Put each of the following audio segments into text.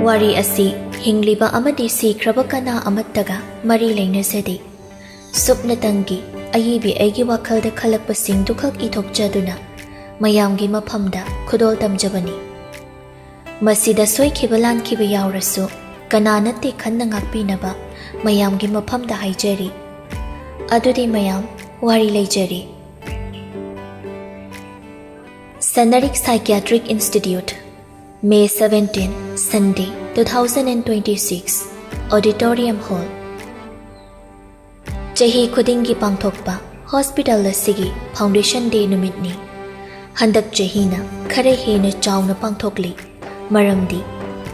Wari asi hingliba amadi sikraba kana amattaga mari lainasadi supnatangi ayibi aigi wakhalda khalakpasing dukhak ithokchaduna mayamgi maphamda khudol tamjabani masida soikhiba lankhiba yaurasu kananate khanna ngakpinaba mayamgi maphamda haijari adudi mayam wari leijari Sanarik Psychiatric Institute May 17, Sunday, 2026 Auditorium Hall Chahi khudingi pangthokpa Hospital asigi Foundation Day numitni Handak chahina khare hena chawna pangthokli maramdi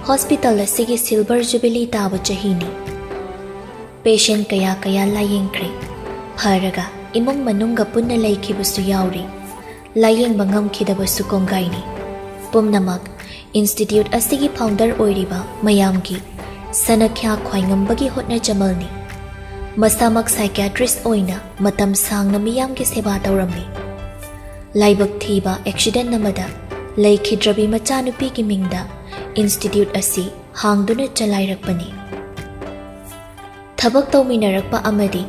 Hospital asigi Silver Jubilee taba chahini Patient kaya layengkre pharaga imong manunga punna laikhibasu yauri layeng bangam khidabasu kongaini pumnamak Institute asigi founder oiriba mayamgi sanakhya khwaingambagi hotna jamalni masamak psychiatrist oina matam sangna miyamgi seba tawramni laibak thiba accident namada laikhidrabi machanupi ki mingda Institute asi hangduna chalairakpani thabak tawminarakpa amadi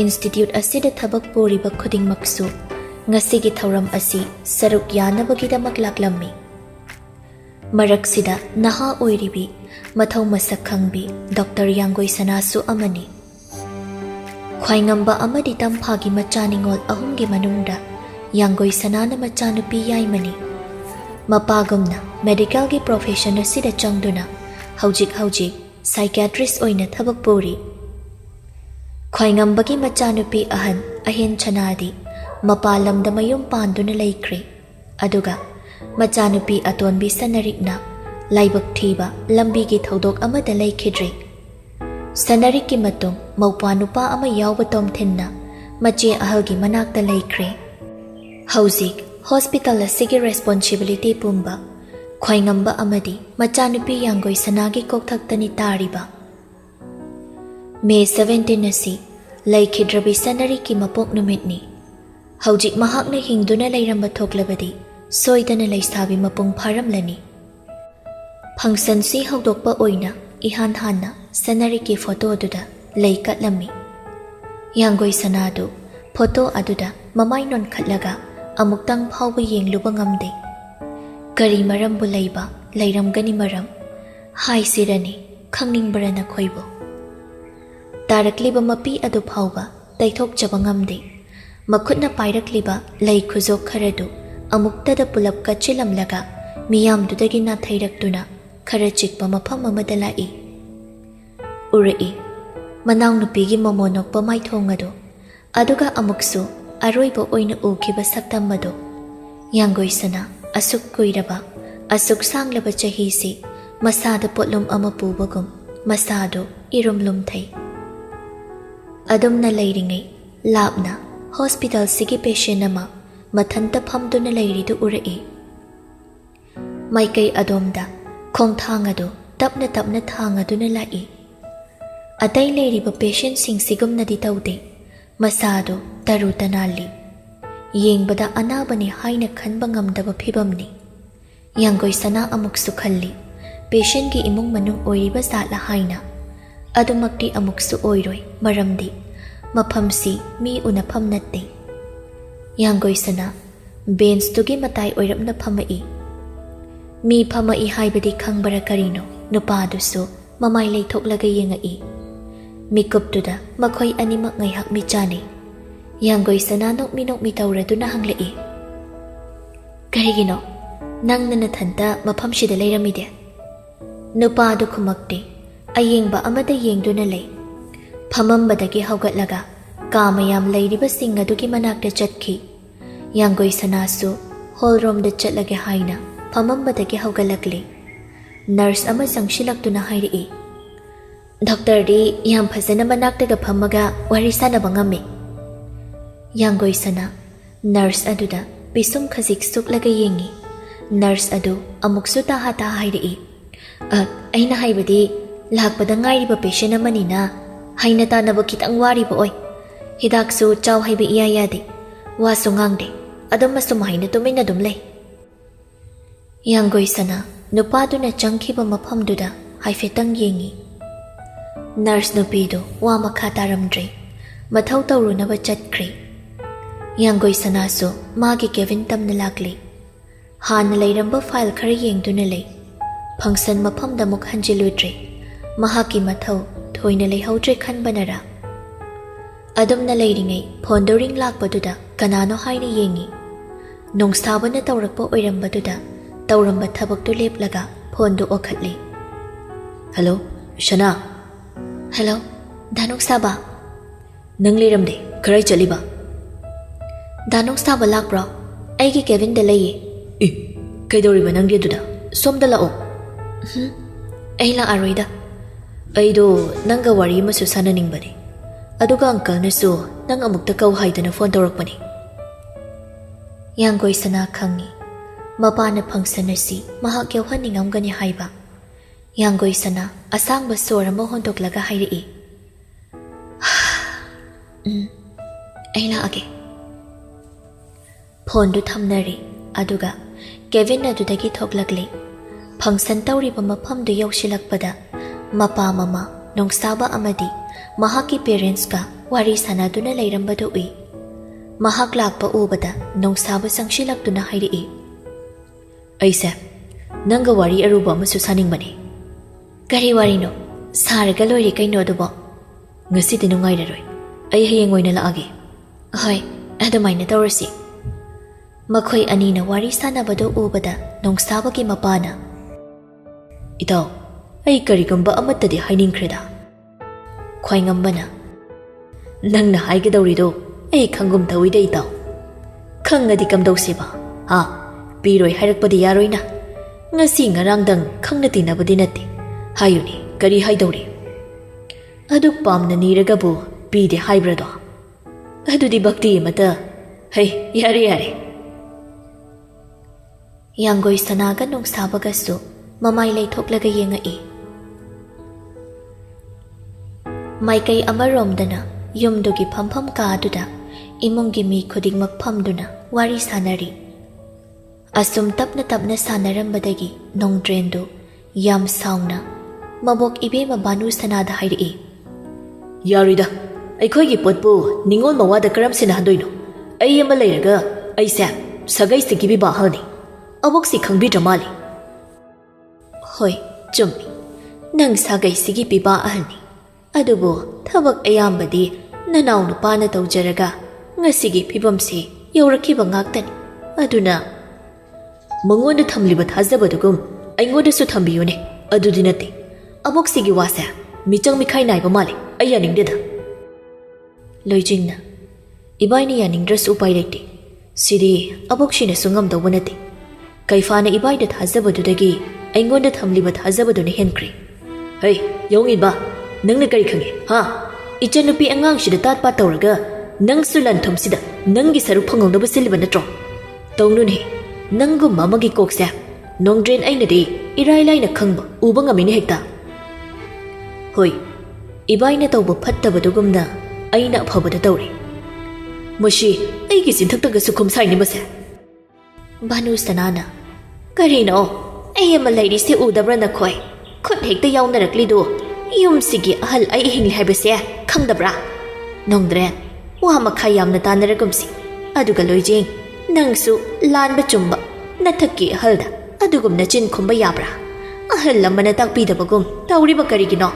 Institute asida thabak poriba khudingmaksu ngasigi thauram asi saruk yanabagidamak laklammi Maraksida naha oiribi mathau masak khangbi Dr. Yangoi Sanasu amani Khwaingamba amadi tamphagi machaningol ahumgi manungda Yangoi Sanana machanupi yaimani mapagumna medical gi profession asida changduna haujik psychiatrist oina thabak pori Khwaingambagi machanupi ahan ahen chanadi mapalamda mayum panduna laikre aduga Machanupi atonbi sanarikna laibak thiba lambi gi thodok amada laikhidri sanarik ki matung maupa nupa ama yawba tomthenna mache ahalgi manakta laikre hauzik hospital asigi responsibility pumba khwaingamba amadi machanupi yangoi sanagi kokthakta ni tariba May 17 asi laikhidrabi sanarik ki mapok numitni hauzik mahakna hingduna lairamba thoklabadi Soidana laisabi mapung pharamlani Function si haudokpa oina ihan hanna sanariki photo aduda laikatlami Yangoi sanadu photo aduda mamai non khatlaga amuktang phawba yengluba ngamde Kari marambu laiba lairamgani maram hai sirani khangningbara khoibo Tarakliba mapi adu phawba taithok jaba ngamde makhutna pairakliba lai khuzok kharadu Amuktada pulap kachilamlaga miyamdudagi na thairakduna khara chikpa mafam amada lai urai manaw nupigi momonokpa maithongado aduga amuksu aroiba oina ukhiba saktamado Yangoi sana asuk kuiraba asuk sanglaba chahisi masada potlum ama pubagum masado irumlum thai adumna leiringai labna hospital sigi patient ama Mathanta phamduna lairidu urai Maikai adomda khongthangadu tapna thangaduna lai Atai lairiba patient sing sigumnadi taude masado taru tanali yengbada anabani haina khanba ngamdaba phibamni Yangoi sana amuksu khalli patient gi imung manung oiriba satla haina adumakti amuksu oiroi maramdi maphamsi mi unafam natte Yangoi sana bench tugi matai oiramna phamai mi phamai haibadi khangbara karino nupadusu mamai leithoklaga yengai mikuptuda makhoi animak ngaihak michani Yangoi sana nok mi tawraduna hanglai karigino nangna nathanta mapham sida leiramide nupadu khumakte ayengba amada yengduna lei phamambadagi haugatlaga Kamayam lairiba sing adugi manakta chatkhi Yangoi sanasu hall room da chatlage haina phamambadagi haugalakle nurse ama sangshilakduna hairi Doctor di yam phajana manakta ga phamaga wari sanaba ngame Yangoi sana nurse aduda pisum khajik suklaga yengi nurse adu amuksu ta hata hairi aina haibadi lakpada ngairiba patient amanina haina tanaba kitang wariba oi Hidaksu chaw haiba iya yade wasu ngangde adum masum haina tumina dumlei Yangoi sana nupaduna changkhiba mafhamduda haifetang yengi. Nurse nupido wa makha taramdre mathau tawrunaba chatkre. Yanggoi sanaso magi Kevin tamna lakli. Hana leiramba file khara yengduna lei. Phangsan mafamda muk hanjiludre. Mahaki mathau thoina leihautre khanbanara. Adumna leiringai phone ring lakpaduda kanano haina yengi. Nongsabana tawrakpa oirambaduda tawramba thabaktu leplaga phone du okhatli. Hello, Shana. Hello, Danok Saba. Nang liramde, karai chaliba. Danok Saba lakbro. Aigi Kevin de laye. Kaidoriba nang duda. Somda lao. Ai la aroida. Aido nanga wari masu sananingbani. Aduga uncle nasu nang amukta kau haidana phone tawrakpani. Yanggoi sana khangi. Mapana phangsanasi mahak yawhaningamgani haiba. Yanggoi sana asang basor mo hontoklaga hairi. Ai la age. Phone du thamnari aduga Kevin adudagi thoklakli. Phangsan tawriba mafam du yaushilakpada mapa mama nongsaba amadi mahaki parents ka wari sanaduna leirambadu ui. Mahak lakpa ubada nongsaba sangshilakduna hairi. Aisa nanga wari aruba masu saningbani. Kari wari no saraga loiri kaino adubo. Ngasi di nungairaroi. Ay hayeng oina laagi. Hoy, adumaina tawrasi. Makoy anina wari sanabado ubada nongsabagi mapana. Itaw, ay karigamba amatadi hainingkreda. Khwai ngambana. Nang na haigadaurido ay khangum tawida itaw. Khangadi kamdawsiba. Ha, piroi hairakpadi yaroi na. Ngasi ngarangdang khangnati nabadi nati. Hayuni, kari haidori. Aduk pamna niragabu pide haibrado. Adudi bhakti mata. Hey, yare. Yanggoi sanaga nung sabagasu mamay lay thoklaga yengai. Maikay amaromdana yumdugi pampham kaaduda imungi mi khudig magphamduna wari sanari. Asum tapna sanarambadagi nong drendo yam sauna mabok ibe mabanu sanada hairi. Yarida, aikhoigi potpu ningol mawada karam sinahandoino. Ai ama leiraga aisa sagai sigibi bahani. Abok si khangbi dramali. Hoi, chummi. Nang sagai sigibi ba ahani. Adubo thabak ayambadi nanaw nupana tawjaraga ngasigi phibamsi yawrakiba ngaktani. Aduna mangonda thamliba thajabadugum aingodasu thambiyune. Adudi nate. Abok sigi wasa michang mikhai naiba mali. Aya ningdeda. Loijingna. Ibaini yaningdras upai lekti. Sidi abok shina sungam dawanati. Kaifana ibaida thajabadudagi aingonda thamliba thajabaduna henkri. Hey, yongin ba? Nangna kari khange, ha? Ichanupi angang shida tatpa tawraga nang sulan thamsida nangi saru phangongdaba siliba natro. Tongnune, nangu mamagi koksa nongdren ainadi irai laina khangba uba ngamini hekta. Hoi, ibaina tawba phattabadugumna aina aphabada tawri. Moshi aigi sinthaktaga sukhum saini base. Banu sanana. Karino, ayama lady si udabra na koi. Khut hekta yaunaraklidu. Yum sigi ahal ay hingli haibase khangdabra. Nongdren, wa makhayam na tanaragumsi. Aduga loijing, nangsu lanba chumba. Nathaki ahalda. Adugum na chin khumba yabra. Ahal lamana takpidabagum tawriba karigino.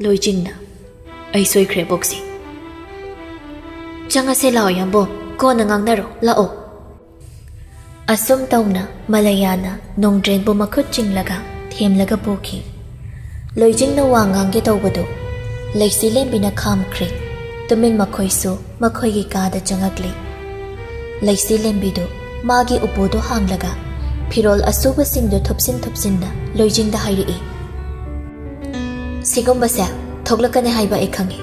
Loijing na. Ay soy kre boxi. Changa se lao yambo ko nangang naro lao. Asum tauna malayana nongdren bu makhut chinglaga themlaga buki. Loijing na wangang ge tawbadu. Laisi lembina kham kre. Tumin makhoisu makhoi gi kada changakli. Laisi lembidu magi upudu hanglaga. Pirol asuba singdu thupsin na loijing da hairi. Sigumba sa thoglakane haiba ekhangi.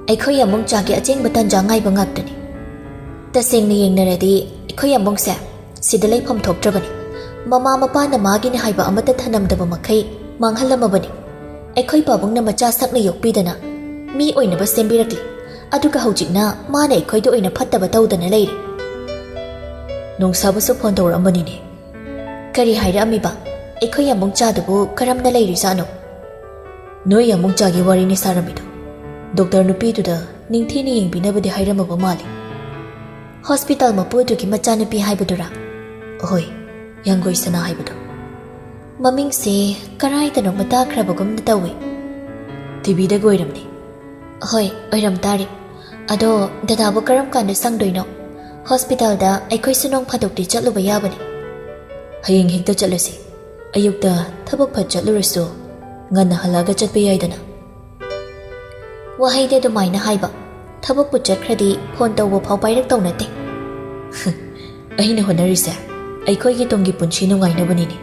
Aikhoi among chagi acheng batan jangai bangaktani. Taseng ni yengnaradi aikhoi among sa sidalai pham thoktrabani. Mama mapa na magi ni haiba amata thanamdaba makhai manghalamabani. Aikhoi pabung na macha sakna yokpidana mi oina ba sembirakli. Aduga haujikna mana aikhoi do oina phattaba tawdana leire. Nongsabu su phone tawramani ne. Kari haira ami ba ꯑꯩꯈꯣꯏ ꯌꯥꯃꯨꯡꯆꯥꯗꯨꯕꯨ ꯀꯔꯝꯅ ꯂꯩꯔꯤꯖꯥꯠꯅꯣ? ꯅꯣꯏ ꯌꯥꯃꯨꯡꯆꯥꯒꯤ ꯋꯥꯔꯤꯅꯤ ꯁꯥꯔꯝꯃꯤꯗꯣ doctor ꯅꯨꯄꯤꯗꯨꯗ ꯅꯤꯡꯊꯤꯅ ꯌꯦꯡꯕꯤꯅꯕꯗꯤ ꯍꯥꯏꯔꯝꯃꯕ ꯃꯥꯜꯂꯤ hospital ꯃꯄꯨꯗꯨꯒꯤ ꯃꯆꯥꯅꯨꯄꯤ ꯍꯥꯏꯕꯗꯨꯔꯥ? ꯑꯍꯣꯏ ꯌꯥꯡꯒꯣꯏ ꯁꯅꯥ ꯍꯥꯏꯕꯗꯣ ꯃꯃꯤꯡꯁꯦ ꯀꯔꯥꯏꯗꯅꯣꯃ ꯇꯥꯈ꯭ꯔꯕꯒꯨꯝꯅ ꯇꯧꯏ ꯇꯤꯚꯤꯗꯒ ꯑꯣꯏꯔꯝꯅꯤ ꯍꯣꯏ ꯑꯣꯏꯔꯝ ꯇꯥꯔꯦ ꯑꯗꯣ ꯗꯗꯥꯕꯨ ꯀꯔꯝ ꯀꯥꯟꯗ ꯁꯪꯗꯣꯏꯅꯣ? ꯍꯣꯁꯄꯤꯇꯥꯜꯗ ꯑꯩꯈꯣꯏꯁꯨ ꯅꯣꯡ ꯐꯥꯗꯣꯛꯇꯤ ꯆꯠꯂꯨꯕ ꯌꯥꯕꯅꯤ ꯍꯌꯦꯡ ꯍꯦꯛꯇ ꯆꯠꯂꯁꯤ ꯑꯌꯨꯛꯇ ꯊꯕꯛ ꯐꯠ ꯆꯠꯂꯨꯔꯁꯨ ꯉꯟꯅ ꯍꯜꯂꯛꯑꯒ ꯆꯠꯄ ꯌꯥꯏꯗꯅ ꯋꯥꯍꯩꯗꯤ ꯑꯗꯨꯃꯥꯏꯅ ꯍꯥꯏꯕ ꯊꯕꯛꯄꯨ ꯆꯠꯈ꯭ꯔꯗꯤ ꯐꯣꯟ ꯇꯧꯕ ꯐꯥꯎ ꯄꯥꯏꯔꯛꯇꯧ ꯅꯠꯇꯦ ꯑꯩꯅ ꯍꯣꯠꯅꯔꯤꯁꯦ ꯑꯩꯈꯣꯏꯒꯤ ꯇꯨꯡꯒꯤ ꯄꯨꯟꯁꯤ ꯅꯨꯡꯉꯥꯏꯅꯕꯅꯤꯅꯦ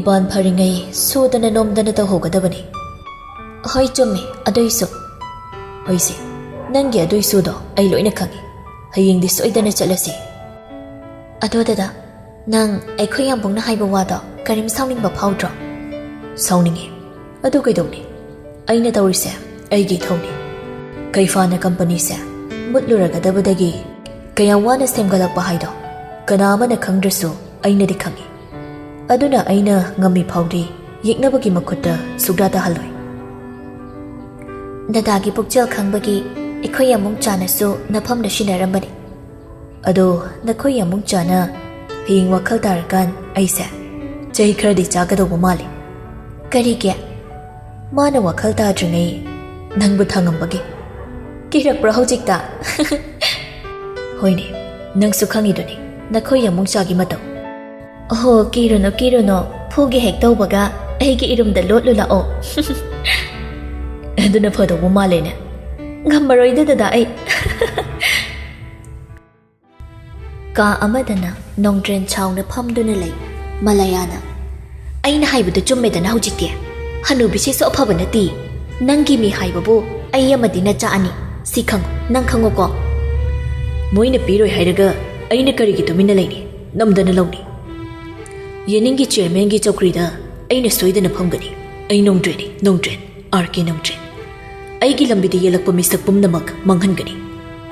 ꯏꯄꯥꯟ ꯐꯔꯤꯉꯩ ꯁꯨꯗꯅ ꯅꯣꯝꯗꯅ ꯇꯧꯍꯧꯒꯗꯕꯅꯤ ꯍꯣꯏ ꯆꯨꯝꯃꯦ ꯑꯗꯨꯏꯁꯨ ꯍꯣꯏꯁꯦ ꯅꯪꯒꯤ ꯑꯗꯨꯏꯁꯨꯗꯣ ꯑꯩ ꯂꯣꯏꯅ ꯈꯪꯉꯤ ꯍꯌꯦꯡꯗꯤ ꯁꯣꯏꯗꯅ ꯆꯠꯂꯁꯤ ꯑꯗꯣ ꯗꯗꯥ ꯅꯪ ꯑꯩꯈꯣꯏ ꯌꯥꯝꯕꯨꯡꯅ ꯍꯥꯏꯕ ꯋꯥꯗꯣ ꯀꯔꯤꯝ ꯁꯥꯎꯅꯤꯡꯕ ꯐꯥꯎꯗ꯭ꯔꯣ? ꯁꯥꯎꯅꯤꯡꯉꯤ ꯑꯗꯨ ꯀꯩꯗꯧꯅꯤ ꯑꯩꯅ ꯇꯧꯔꯤꯁꯦ ꯑꯩꯒꯤ ꯏꯊꯧꯅꯤ ꯀꯩꯐꯥꯅ ꯀꯝꯄꯅꯤꯁꯦ ꯃꯨꯠꯂꯨꯔꯒꯗꯕꯗꯒꯤ ꯀꯌꯥꯝ ꯋꯥꯅ ꯁꯦꯝꯒꯠꯂꯛꯄ ꯍꯥꯏꯗꯣ ꯀꯅꯥ ꯑꯃꯅ ꯈꯪꯗ꯭ꯔꯁꯨ ꯑꯩꯅꯗꯤ ꯈꯪꯉꯤ ꯑꯗꯨꯅ ꯑꯩꯅ ꯉꯝꯃꯤ ꯐꯥꯎꯗꯤ ꯌꯦꯛꯅꯕꯒꯤ ꯃꯈꯨꯠꯇ ꯁꯨꯛꯇꯥ ꯇꯥꯍꯜꯂꯣꯏ ꯗꯗꯥꯒꯤ ꯄꯨꯛꯆꯦꯜ ꯈꯪꯕꯒꯤ ꯑꯩꯈꯣꯏ ꯌꯥꯃꯨꯡꯆꯥꯅꯁꯨ ꯅꯐꯝꯗ ꯁꯤꯟꯅꯔꯝꯕꯅꯤ ꯑꯗꯣ ꯅꯈꯣꯏ ꯌꯥꯃꯨꯡꯆꯥꯅ ꯍꯌꯦꯡ ꯋꯥꯈꯜ ꯇꯥꯔꯀꯥꯟ ꯑꯩꯁꯦ ꯆꯍꯤ ꯈꯔꯗꯤ ꯆꯥꯒꯗꯧꯕ ꯃꯥꯜꯂꯤ ꯀꯔꯤꯒꯤ? ꯃꯥꯅ ꯋꯥꯈꯜ ꯇꯥꯗ꯭ꯔꯤꯉꯩ ꯅꯪꯕꯨ ꯊꯥꯡꯉꯝꯕꯒꯤ ꯀꯤꯔꯛꯄ꯭ꯔꯣ ꯍꯧꯖꯤꯛꯇ? ꯍꯣꯏꯅꯦ ꯅꯪꯁꯨ ꯈꯪꯉꯤꯗꯨꯅꯤ ꯅꯈꯣꯏ ꯌꯥꯃꯨꯡꯆꯥꯒꯤ ꯃꯇꯧ ꯑꯣꯍꯣ ꯀꯤꯔꯨꯅꯨ ꯀꯤꯔꯨꯅꯨ ꯐꯨꯒꯦ ꯍꯦꯛ ꯇꯧꯕꯒ ꯑꯩꯒꯤ ꯏꯔꯨꯝꯗ ꯂꯣꯠꯂꯨ ꯂꯥꯛꯑꯣ ꯑꯗꯨꯅ ꯐꯗꯧꯕ ꯃꯥꯜꯂꯦꯅꯦ ꯉꯝꯃꯔꯣꯏꯗ ꯗꯗꯥ ꯑꯩ ꯀꯥ ꯑꯃꯗꯅ ꯅꯣꯡꯗ꯭ꯔꯦꯟ ꯆꯥꯎꯅ ꯐꯝꯗꯨꯅ ꯂꯩ ꯃꯂꯌꯥꯅ ꯑꯩꯅ ꯍꯥꯏꯕꯗꯨ ꯆꯨꯝꯃꯦꯗꯅ ꯍꯧꯖꯤꯛꯇꯤ ꯍꯅꯨꯕꯤꯁꯤꯁꯨ ꯑꯐꯕ ꯅꯠꯇꯦ ꯅꯪꯒꯤ ꯃꯤ ꯍꯥꯏꯕꯕꯨ ꯑꯩ ꯑꯃꯗꯤ ꯅꯆꯥ ꯑꯅꯤ ꯁꯤ ꯈꯪꯉꯨ ꯅꯪ ꯈꯪꯉꯨꯀꯣ ꯃꯣꯏꯅ ꯄꯤꯔꯣꯏ ꯍꯥꯏꯔꯒ ꯑꯩꯅ ꯀꯔꯤꯒꯤ ꯇꯨꯃꯤꯟꯅ ꯂꯩꯅꯤ ꯅꯝꯗꯅ ꯂꯧꯅꯤ ꯌꯦꯅꯤꯡꯒꯤ ꯆꯤꯌꯔꯃꯦꯟꯒꯤ ꯆꯧꯀ꯭ꯔꯤꯗ ꯑꯩꯅ ꯁꯣꯏꯗꯅ ꯐꯝꯒꯅꯤ ꯑꯩ ꯅꯣꯡꯗ꯭ꯔꯦꯟꯅꯤ ꯅꯣꯡꯗ꯭ꯔꯦꯟ RK ꯅꯣꯡꯗ꯭ꯔꯦꯟ ꯑꯩꯒꯤ ꯂꯝꯕꯤꯗ ꯌꯦꯜꯂꯛꯄ ꯃꯤꯁꯛ ꯄꯨꯝꯅꯃꯛ ꯃꯥꯡꯍꯟꯒꯅꯤ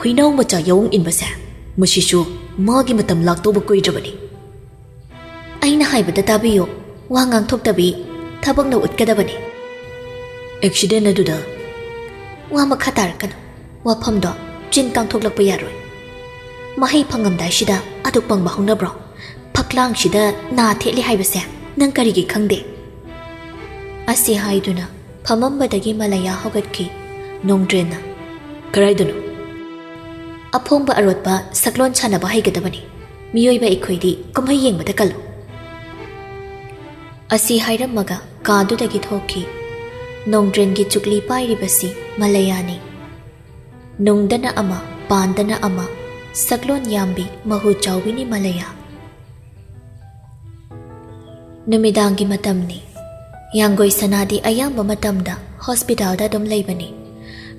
ꯍꯨꯏꯅꯥꯎ ꯃꯆꯥ ꯌꯥꯎꯪ ꯏꯟꯕꯁꯦ ꯃꯁꯤꯁꯨ ꯃꯥꯒꯤ ꯃꯇꯝ ꯂꯥꯛꯇꯧꯕ ꯀꯨꯏꯗ꯭ꯔꯕꯅꯤ ꯑꯩꯅ ꯍꯥꯏꯕꯗ ꯇꯥꯕꯤꯌꯨ ꯋꯥ ꯉꯥꯡꯊꯣꯛꯇꯕꯤ ꯊꯕꯛꯅ ꯎꯠꯀꯗꯕꯅꯤ ꯑꯦꯛꯁꯤꯗꯦꯟ ꯑꯗꯨꯗ ꯋꯥ ꯃꯈꯥ ꯇꯥꯔꯛꯀꯅꯨ ꯋꯥꯐꯝꯗꯣ ꯆꯤꯟ ꯀꯥꯡꯊꯣꯛꯂꯛꯄ ꯌꯥꯔꯣꯏ ꯃꯍꯩ ꯐꯪꯉꯝꯗꯥꯏꯁꯤꯗ ꯑꯗꯨꯛ ꯄꯪꯕ ꯍꯧꯅꯕ꯭ꯔꯣ ꯐꯛꯂꯥꯡꯁꯤꯗ ꯅꯥ ꯊꯦꯠꯂꯤ ꯍꯥꯏꯕꯁꯦ ꯅꯪ ꯀꯔꯤꯒꯤ ꯈꯪꯗꯦ ꯑꯁꯤ ꯍꯥꯏꯗꯨꯅ ꯐꯃꯝꯕꯗꯒꯤ ꯃꯂꯌꯥ ꯍꯧꯒꯠꯈꯤ ꯅꯣꯡꯗ꯭ꯔꯦꯟꯅ ꯀꯔꯥꯏꯗꯅꯣ ꯑꯐꯣꯡꯕ ꯑꯔꯣꯠꯄ ꯁꯛꯂꯣꯟ ꯁꯥꯟꯅꯕ ꯍꯩꯒꯗꯕꯅꯤ ꯃꯤꯑꯣꯏꯕ ꯑꯩꯈꯣꯏꯗꯤ ꯀꯨꯝꯍꯩ ꯌꯦꯡꯕꯗ ꯀꯜꯂꯨ ꯑꯁꯤ ꯍꯥꯏꯔꯝꯃꯒ ꯀꯥꯗꯨꯗꯒꯤ ꯊꯣꯛꯈꯤ ꯅꯣꯡꯗ꯭ꯔꯦꯟꯒꯤ ꯆꯨꯛꯂꯤ ꯄꯥꯏꯔꯤꯕꯁꯤ ꯃꯂꯌꯥꯅꯤ ꯅꯨꯡꯗꯅ ꯑꯃ ꯄꯥꯟꯗꯅ ꯑꯃ ꯁꯛꯂꯣꯟ ꯌꯥꯝꯕꯤ ꯃꯍꯨ ꯆꯥꯎꯕꯤꯅꯤ ꯃꯂꯌꯥ ꯅꯨꯃꯤꯗꯥꯡꯒꯤ ꯃꯇꯝꯅꯤ ꯌꯥꯡꯒꯣꯏ ꯁꯅꯥꯗꯤ ꯑꯌꯥꯝꯕ ꯃꯇꯝꯗ ꯍꯣꯁꯄꯤꯇꯥꯜꯗ ꯑꯗꯨꯝ ꯂꯩꯕꯅꯤ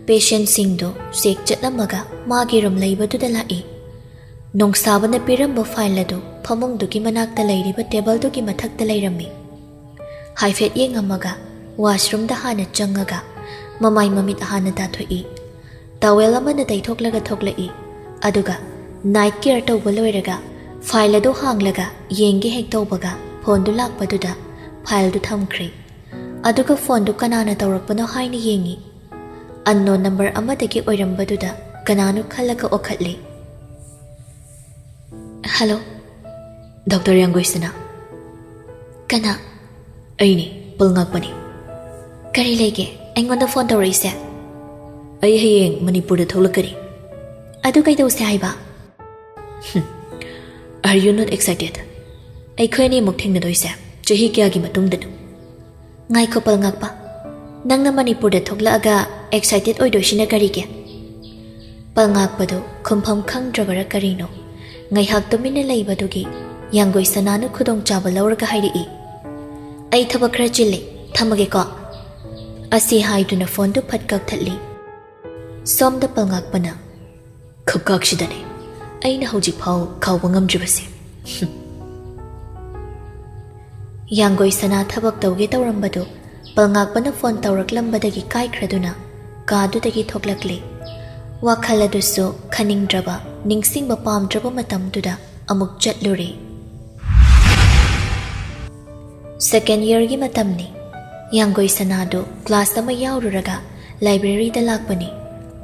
ꯄꯦꯁꯦꯟꯁꯤꯡꯗꯨ ꯆꯦꯛ ꯆꯠꯂꯝꯃꯒ ꯃꯥꯒꯤ ꯔꯨꯝ ꯂꯩꯕꯗꯨꯗ ꯂꯥꯛꯏ ꯅꯣꯡꯁꯥꯕꯅ ꯄꯤꯔꯝꯕ ꯐꯥꯏꯜ ꯑꯗꯨ ꯐꯃꯨꯡꯗꯨꯒꯤ ꯃꯅꯥꯛꯇ ꯂꯩꯔꯤꯕ ꯇꯦꯕꯜꯗꯨꯒꯤ ꯃꯊꯛꯇ ꯂꯩꯔꯝꯃꯤ ꯍꯥꯏꯐꯦꯠ ꯌꯦꯡꯉꯝꯃꯒ ꯋꯥꯁꯔꯨꯝꯗ ꯍꯥꯟꯅ ꯆꯪꯉꯒ ꯃꯃꯥꯏ ꯃꯃꯤꯠ ꯍꯥꯟꯅ ꯇꯥꯊꯣꯛꯏ ꯇꯥꯋꯦꯜ ꯑꯃꯅ ꯇꯩꯊꯣꯛꯂꯒ ꯊꯣꯛꯂꯛꯏ ꯑꯗꯨꯒ ꯅꯥꯏꯠ ꯀꯦꯌꯔ ꯇꯧꯕ ꯂꯣꯏꯔꯒ ꯐꯥꯏꯜ ꯑꯗꯨ ꯍꯥꯡꯂꯒ ꯌꯦꯡꯒꯦ ꯍꯦꯛ ꯇꯧꯕꯒ ꯐꯣꯟꯗꯨ ꯂꯥꯛꯄꯗꯨꯗ ꯐꯥꯏꯜꯗꯨ ꯊꯝꯈ꯭ꯔꯦ ꯑꯗꯨꯒ ꯐꯣꯟꯗꯨ ꯀꯅꯥꯅ ꯇꯧꯔꯛꯄꯅꯣ ꯍꯥꯏꯅ ꯌꯦꯡꯉꯤ ꯑꯟꯅꯣꯟ ꯅꯝꯕꯔ ꯑꯃꯗꯒꯤ ꯑꯣꯏꯔꯝꯕꯗꯨꯗ ꯀꯅꯥꯅꯣ ꯈꯜꯂꯒ ꯑꯣꯈꯠꯂꯤ ꯍꯜꯂꯣ ꯗꯣꯛꯇꯔ ꯌꯥꯡꯒꯣꯏ ꯁꯅꯥ ꯀꯅꯥ ꯑꯩꯅꯤ ꯄꯜꯉꯥꯛꯄꯅꯤ ꯀꯔꯤ ꯂꯩꯒꯦ ꯑꯩꯉꯣꯟꯗ ꯐꯣꯟ ꯇꯧꯔꯛꯏꯁꯦ ꯑꯩ ꯍꯌꯦꯡ ꯃꯅꯤꯄꯨꯔꯗ ꯊꯣꯛꯂꯛꯀꯅꯤ ꯑꯗꯨ ꯀꯩꯗꯧꯁꯦ ꯍꯥꯏꯕ Are you not excited? ꯑꯩꯈꯣꯏ ꯑꯅꯤꯃꯨꯛ ꯊꯦꯡꯅꯗꯣꯏꯁꯦ ꯆꯍꯤ ꯀꯌꯥꯒꯤ ꯃꯇꯨꯡꯗꯅꯣ ꯉꯥꯏꯈꯣ ꯄꯜꯉꯥꯛꯄ ꯅꯪꯅ ꯃꯅꯤꯄꯨꯔꯗ ꯊꯣꯛꯂꯛꯑꯒ ꯑꯦꯛꯁꯥꯏꯇꯦꯠ ꯑꯣꯏꯗꯣꯏꯁꯤꯅ ꯀꯔꯤꯒꯤ ꯄꯜꯉꯥꯛꯄꯗꯨ ꯈꯨꯝꯐꯝ ꯈꯪꯗ꯭ꯔꯕꯔꯥ ꯀꯔꯤꯅꯣ ꯉꯥꯏꯍꯥꯛ ꯇꯨꯃꯤꯟꯅ ꯂꯩꯕꯗꯨꯒꯤ ꯌꯥꯡꯒꯣꯏ ꯁꯅꯥꯅ ꯈꯨꯗꯣꯡꯆꯥꯕ ꯂꯧꯔꯒ ꯍꯥꯏꯔꯛꯏ ꯑꯩ ꯊꯕꯛ ꯈꯔ ꯆꯤꯜꯂꯤ ꯊꯝꯃꯒꯦꯀꯣ ꯑꯁꯤ ꯍꯥꯏꯗꯨꯅ ꯐꯣꯟꯗꯨ ꯐꯠ ꯀꯛꯊꯠꯂꯤ ꯁꯣꯝꯗ ꯄꯜꯉꯥꯛꯄꯅ ꯈꯨꯛꯀꯥꯛꯁꯤꯗꯅꯤ ꯑꯩꯅ ꯍꯧꯖꯤꯛꯐꯥꯎ ꯀꯥꯎꯕ ꯉꯝꯗ꯭ꯔꯤꯕꯁꯦ ꯌꯥꯡꯒꯣꯏ ꯁꯅꯥ ꯊꯕꯛ ꯇꯧꯒꯦ ꯇꯧꯔꯝꯕꯗꯨ ꯄꯜꯉꯥꯛꯄꯅ ꯐꯣꯟ ꯇꯧꯔꯛꯂꯝꯕꯗꯒꯤ ꯀꯥꯏꯈ꯭ꯔꯗꯨꯅ ꯀꯥꯗꯨꯗꯒꯤ ꯊꯣꯛꯂꯛꯂꯤ ꯋꯥꯈꯜ ꯑꯗꯨꯁꯨ ꯈꯟꯅꯤꯡꯗ꯭ꯔꯕ ꯅꯤꯡꯁꯤꯡꯕ ꯄꯥꯝꯗ꯭ꯔꯕ ꯃꯇꯝꯗꯨꯗ ꯑꯃꯨꯛ ꯆꯠꯂꯨꯔꯦ Second yeargi matamni. Yanggoi sanado class tama yaururaga library da lakpani.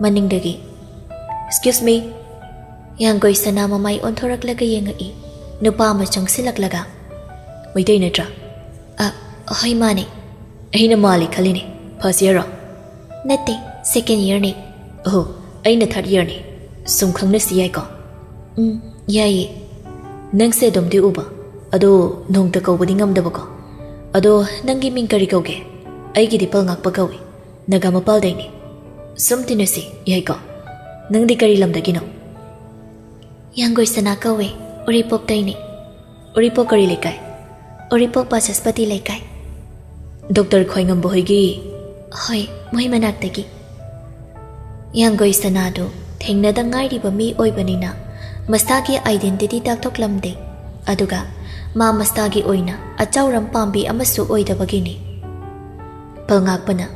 Maningdagi. Excuse me. Yanggoi sana mamay onthoraklaga yengai. Nupa machang silaklaga. Maitai natra. Hoy mani. Ahina mali khalini. First year. Nate, second year ni. Oh, aina third year ni. Sum khangna siyai ko. Yayi. Nang se dom di uba. Ado nong ta kawbadi ngamdaba ko. Ado nangi ming kari kawge. Aigi di pal ngakpa kawi. Nagama pal dai ni. Sum tinasi yai ko. Nang di kari lamdagi no. Yanggoi sana kawe. Uripok dai ni. Uripok kari lekai. Uripok Bachaspati lekai. Dr. Khwaingam bohigi. Hoy, moy manaktagi. Yanggoi sanado thengnada ngairiba mi oibanina mastagi identity takthoklamde aduga ma mastagi oina achauram pambi amasu oidabagini palngakpana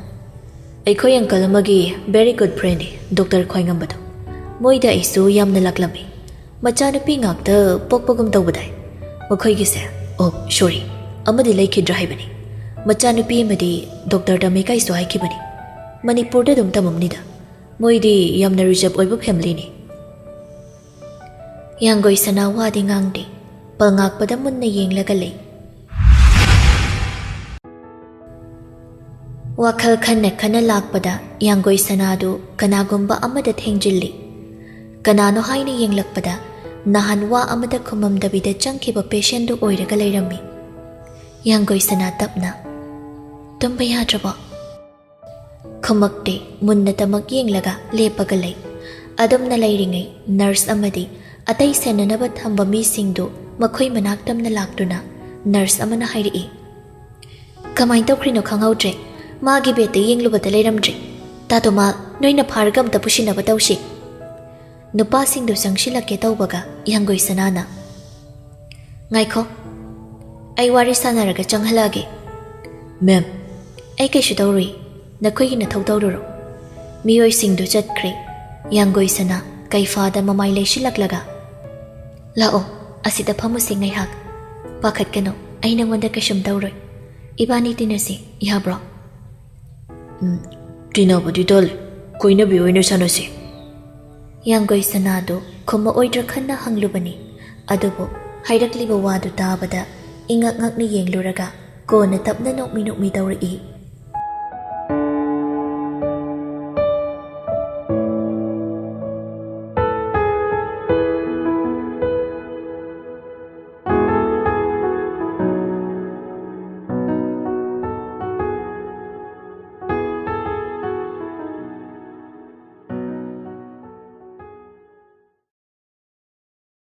aikhoi uncle amagi very good friend Dr. Khwaingam badu moida isu yamna laklami machanupi ngakta pokpogum tawbadai makhoi gi se oh sorry amadi laikhidra haibani machanupi amadi Dr. Damekai su haikibani Manipur da dum tamamnida moidi yamna reserve oibu family ni Yanggoi sana wadi ngangdi palngakpada munna yenglaga lei Wakhal khanna khana lakpada yanggoi sanadu kanagumba amada thengjilli kanano haina yenglakpada nahanwa amada khumamdabida changkiba patient du oiraga leirami Yanggoi sana tapna tumba yadraba Khamakte munna tamak yenglaga lepaga lei adumna leiringai nurse amadi atai senanaba thamba mi singdu makhoi manaktamna laktuna nurse amana hairi Kamai tawkrino khanghaudre magi bete yenglubata leiramdre tatoma noina phargam ta pusinaba tawsi nupa singdu sangsilake tawbaga yanggoi sanana Ngaikho ai wari sanaraga changhalage Ma'am ai kaishu tawri Nakoy na tawtawruro. Miyoy singdo chatkre. Yanggoi sana kay fada mamaylay silaglaga. Lao, asita pamusing ngay hak. Bakit kano ay nang wanda kasyam tawroy. Ibani tinasi, ihabro. Tina ba ditol? Koy na biyoy na sana si. Yanggoi sanado kumaoy drakhan na hanglubani. Adobo, hayrakliba wado tabada. Ingak-ngak na yengluraga. Ko na tap na nokmi-nokmi tawri